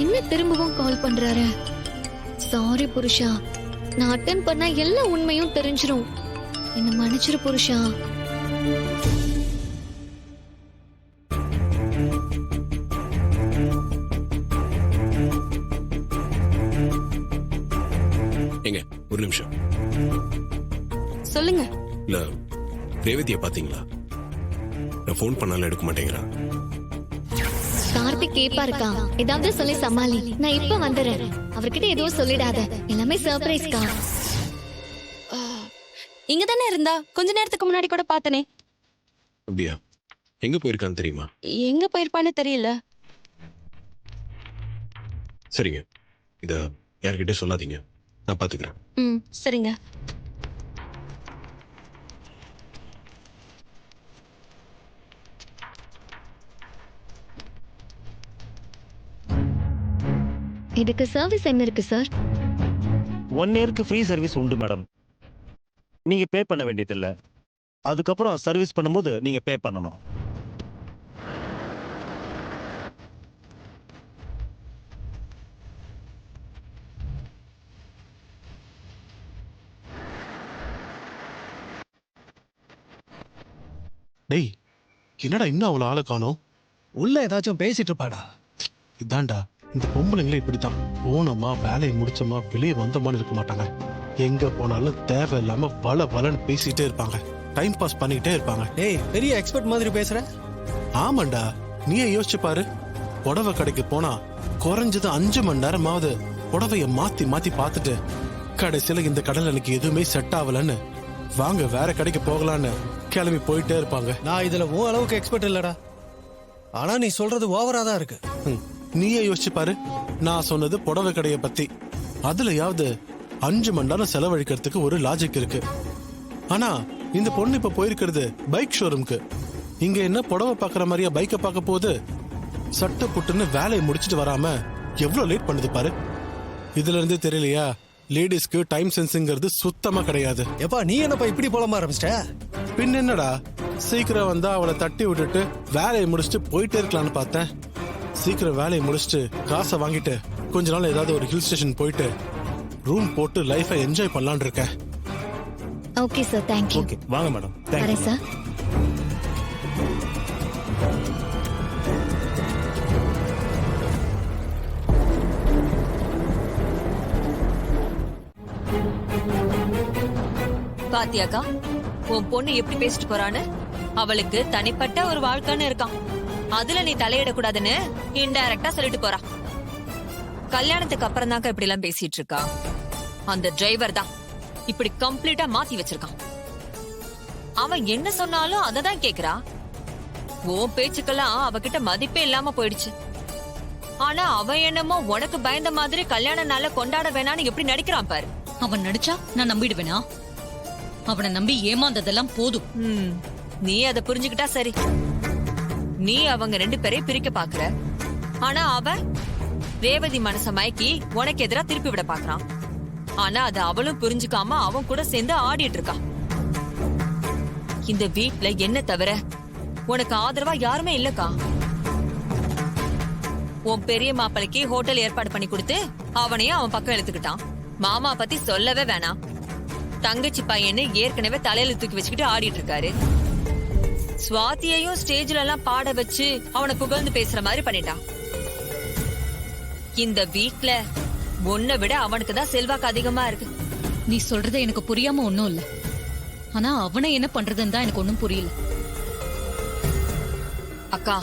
என்ன திரும்பவும் கால் பண்றாரு? சாரி புருஷா, நான் அட்டன் பண்ணா எல்லா உண்மையும் தெரிஞ்சிரும். என்ன மன்னிச்சிரு புருஷா. ஏங்க ஒரு நிமிஷம். சொல்லுங்க. இல்ல ரேவதியை பாத்தீங்களா? நான் ஃபோன் பண்ணாலும் எடுக்க மாட்டேங்கிறா. கார்த்திக் கேப்பா இருக்கா, ஏதாவது சொல்லி சமாளி. நான் இப்ப வந்துடுறேன். அவர்கிட்ட எதுவும் சொல்லிடாத, எல்லாமே சர்ப்ரைஸ்க்கா. இங்க தானே இருந்தா, கொஞ்ச நேரத்துக்கு முன்னாடி கூட பார்த்தனே. அப்படியா? எங்க போயிருக்கான்னு தெரியுமா? எங்க போயிருப்பான்னு தெரியல. சரிங்க, இத யார்கிட்ட சொல்லாதீங்க, நான் பாத்துக்கிறேன். சரிங்க. இதுக்கு சர்வீஸ் என்ன இருக்கு சார்? 1 இயருக்கு ஃப்ரீ சர்வீஸ் உண்டு மேடம். நீங்க பே பண்ண வேண்டியதில்லை. அதுக்கப்புறம் சர்வீஸ் பண்ணும்போது நீங்க பே பண்ணணும். டேய், என்னடா இன்னும் அவ்வளோ ஆளை காணோம்? உள்ள ஏதாச்சும் பேசிட்டு இருப்பாடா. இதான்டா, இந்த பொம்பளைங்களே இப்படித்தான். போனோமா வேலையை முடிச்சோமா வெளியே வந்தோமான்னு இருக்க மாட்டாங்க. எங்க போனாலும் தேவையில்லாம வளன்னு பேசிட்டே இருப்பாங்க, டைம் பாஸ் பண்ணிக்கிட்டே இருப்பாங்க. டேய், பெரிய எக்ஸ்பர்ட் மாதிரி பேசுற. ஆமாண்டா, நீயே யோசிச்சு பாரு. புடவை கடைக்கு போனா குறைஞ்சது 5 மணி நேரமாவது புடவைய மாத்தி மாத்தி பார்த்துட்டு கடைசியில இந்த கடல் எனக்கு எதுவுமே செட் ஆகலன்னு வாங்க வேற கடைக்கு போகலான்னு கிளம்பி போயிட்டே இருப்பாங்க. நான் இதுல உன் அளவுக்கு எக்ஸ்பர்ட் இல்லடா. ஆனா நீ சொல்றது ஓவரா தான் இருக்கு. நீயே யோசிச்சு பாரு. நான் சொன்னது புடவை கடையை பத்தி. அதுலயாவது 5 மணி நேரம் செலவழிக்கிறதுக்கு ஒரு லாஜிக் இருக்கு. ஆனா இந்த பொண்ணு இப்ப போயிருக்கிறது பைக் ஷோரூம்க்கு. இங்க என்ன புடவை பாக்குற மாதிரியா பைக்கை பார்க்க போகுது? சட்டை புட்டுன்னு வேலையை முடிச்சிட்டு வராம எவ்வளவு லேட் பண்ணுது பாரு. இதுல இருந்தே தெரியலையா, லேடிஸ்க்கு டைம் சென்ஸுங்கிறது சுத்தமா கிடையாது. எப்பா நீ என்னப்பா இப்படி போலாம ஆரம்பிச்சிட்ட? பின் என்னடா, சீக்கிரம் வந்தா அவளை தட்டி விட்டுட்டு வேலையை முடிச்சுட்டு போயிட்டே இருக்கலாம்னு பார்த்தேன். சீக்கிரம் வேலையை முடிச்சுட்டு காசை வாங்கிட்டு கொஞ்ச நாள் ஏதாவது ஒரு ஹில் ஸ்டேஷன் போயிட்டு ரூம் போட்டு லைஃபை என்ஜாய் பண்ணலான்னு இருக்கேன். Okay sir, thank you. ஓகே வாங்க மேடம். வரேன் சார். பாத்தியாக்கா, உன் பொண்ணு எப்படி பேசிட்டு போறான்னு? அவளுக்கு தனிப்பட்ட ஒரு வாழ்க்கைன்னு இருக்கான். அதுல நீ தலையிடக்கூடாதுன்னு இன்டைரக்டா சொல்லிட்டு போறா. கல்யாணத்துக்கு அப்புறம் தான்க்கா இப்படி எல்லாம் பேசிட்டு இருக்கா. அந்த டிரைவர் தான் இப்படி கம்ப்ளீட்டா மாத்தி வச்சிருக்கான். அவன் என்ன சொன்னாலும் அததான் கேக்குறா. உன் பேச்சுக்கெல்லாம் அவகிட்ட மதிப்பே இல்லாம போயிடுச்சு. ஆனா அவன் என்னமோ உனக்கு பயந்த மாதிரி கல்யாண நாள கொண்டாட வேணான்னு எப்படி நடிக்கிறான் பாரு. அவன் நடிச்சா நான் நம்பிடுவேனா? அவனை நம்பி ஏமாந்ததெல்லாம் போதும். நீ அதை புரிஞ்சுக்கிட்டா சரி. நீ அவங்க 2 பேரையும் பிரிக்க பாக்குற. ஆனா அவன் ரேவதி மனச மயக்கி உனக்கு எதிரா திருப்பி விட பாக்குறான். ஆனா அது அவளும் புரிஞ்சுக்காம அவன் கூட சேர்ந்து ஆடிட்டு இருக்கான். இந்த வீட்ல என்ன தவிர உனக்கு ஆதரவா யாருமே இல்லக்கா. உன் பெரிய மாப்பிளைக்கு ஹோட்டல் ஏற்பாடு பண்ணி கொடுத்து அவனையும் அவன் பக்கம் எடுத்துக்கிட்டான். மாமா பத்தி சொல்லவே வேணாம். தங்கச்சி பையன்னு ஏற்கனவே தலையில தூக்கி வச்சுக்கிட்டு ஆடிட்டு இருக்காரு. சுவாதியையும் ஸ்டேஜ்ல எல்லாம் பாட வச்சு அவனை புகழ்ந்து பேசுற மாதிரி பண்ணிட்டான். இந்த வீட்ல உன்னை விட அவனுக்கு தான் செல்வாக்கு அதிகமா இருக்கு. நீ சொல்றது எனக்கு புரியாம ஒண்ணும் இல்ல. ஆனா அவனை என்ன பண்றதுன்னு தான் எனக்கு ஒண்ணும் புரியல. அக்கா,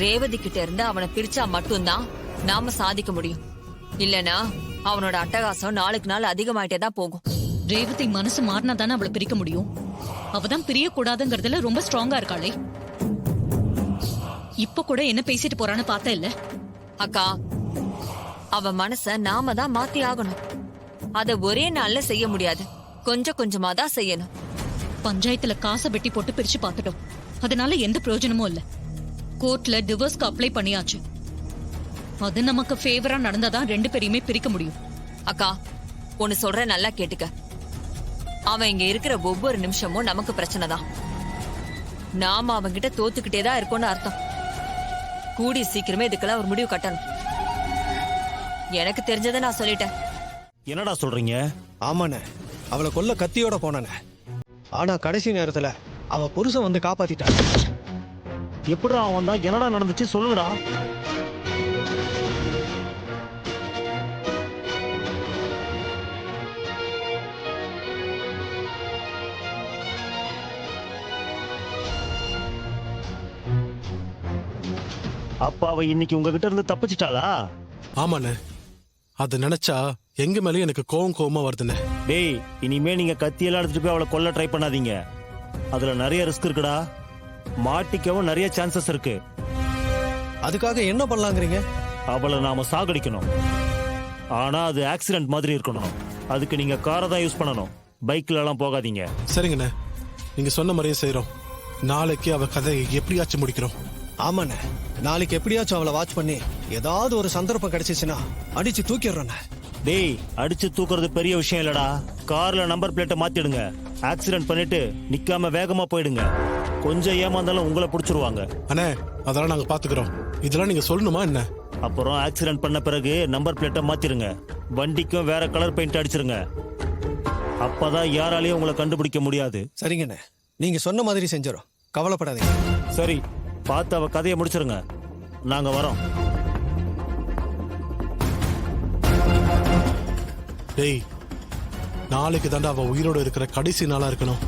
ரேவதி கிட்ட இருந்து அவனை பிரிச்சா மட்டும்தான் நாம சாதிக்க முடியும். இல்லனா அவனோட அட்டகாசம் நாளுக்கு நாள் அதிகமாயிட்டே தான் போகும். ரேவதி மனசு மாறினா தானே அவளை பிரிக்க முடியும். அவதான் பிரிய கூடாதுங்கிறதுல ரொம்ப ஸ்ட்ராங்கா இருக்காளே. இப்ப கூட என்ன பேசிட்டு போறான்னு பார்த்தா இல்ல. அக்கா, அவ மனச நாம தான் மாத்தி ஆகணும். அத ஒரே நாள்ல செய்ய முடியாது. கொஞ்சம் கொஞ்சமா தான் செய்யணும். பஞ்சாயத்துல காசை வெட்டி போட்டு பிரிச்சு பார்த்துட்டோம். அதனால எந்த பிரயோஜனமும் இல்ல. கோர்ட்ல டிவோர்ஸ்க்கு அப்ளை பண்ணியாச்சு. அது நமக்கு ஃபேவரா நடந்தாதான் 2 பேரையுமே பிரிக்க முடியும். அக்கா, ஒன்னு சொல்ற நல்லா கேட்டுக்க. அவன் இங்க இருக்கிற ஒவ்வொரு நிமிஷமும் நமக்கு பிரச்சனை தான். நாம அவன்கிட்ட தோத்துக்கிட்டே தான் இருக்கோம்னு அர்த்தம். கூடி சீக்கிரமே இதுக்கெல்லாம் ஒரு முடிவு கட்டணும். எனக்கு தெரிஞ்சதை நான் சொல்லிட்டேன். என்னடா சொல்றீங்க? ஆமாண்ணே, அவளை கொல்ல கத்தியோட போனானே. ஆனா கடைசி நேரத்துல அவ புருஷன் வந்து காப்பாத்திட்டான். எப்படிடா அவன் தான்? என்னடா நடந்துச்சு சொல்லுடா. அப்ப அவ இன்னைக்கு உங்ககிட்ட இருந்து தப்பிச்சிட்டாளா? ஆமாண்ணே, அதை நினைச்சா எங்க மேலேயும் எனக்கு கோவமா வருதுண்ணே. டேய், இனிமே நீங்க கத்தியெல்லாம் எடுத்துட்டு போய் அவளை கொல்ல ட்ரை பண்ணாதீங்க. அதுல நிறைய ரிஸ்க் இருக்குடா. மாட்டிக்கவும் நிறைய சான்சஸ் இருக்கு. அதுக்காக என்ன பண்ணலாங்கிறீங்க? அவளை நாம சாகடிக்கணும். ஆனா அது ஆக்சிடென்ட் மாதிரி இருக்கணும். அதுக்கு நீங்க காரை தான் யூஸ் பண்ணணும். பைக்ல எல்லாம் போகாதீங்க. சரிங்கண்ணே, நீங்க சொன்ன மாதிரியே செய்யறோம். நாளைக்கு அவ கதையை எப்படியாச்சும் முடிக்கிறோம். ஆமாண்ணே, நாளைக்கு எப்படியாச்சும் அவளை வாட்ச் பண்ணி ஏதாவது ஒரு சந்தர்ப்பம் கிடைச்சிச்சுன்னா அடிச்சு தூக்கிடுறேண்ணே. டேய், அடிச்சு தூக்குறது பெரிய விஷயம் இல்லடா. கார்ல நம்பர் பிளேட்டை மாத்திடுங்க. ஆக்சிடென்ட் பண்ணிட்டு நிக்காம வேகமா போயிடுங்க. கொஞ்சம் ஏமாந்தாலும் உங்களை பிடிச்சிருவாங்க. அண்ணே, அதெல்லாம் நாங்க பாத்துக்கிறோம். இதெல்லாம் நீங்க சொல்லணுமா என்ன? அப்புறம் ஆக்சிடென்ட் பண்ண பிறகு நம்பர் பிளேட்டை மாத்திருங்க. வண்டிக்கும் வேற கலர் பெயிண்ட் அடிச்சிருங்க. அப்பதான் யாராலையும் உங்களை கண்டுபிடிக்க முடியாது. சரிங்கண்ணே, நீங்க சொன்ன மாதிரி செஞ்சிடும். கவலைப்படாதீங்க. சரி, பார்த்து அவ கதையை முடிச்சிருங்க. நாங்க வரோம். டேய், நாளைக்கு தாண்டா அவ உயிரோட இருக்கிற கடைசி நாளா இருக்கணும்.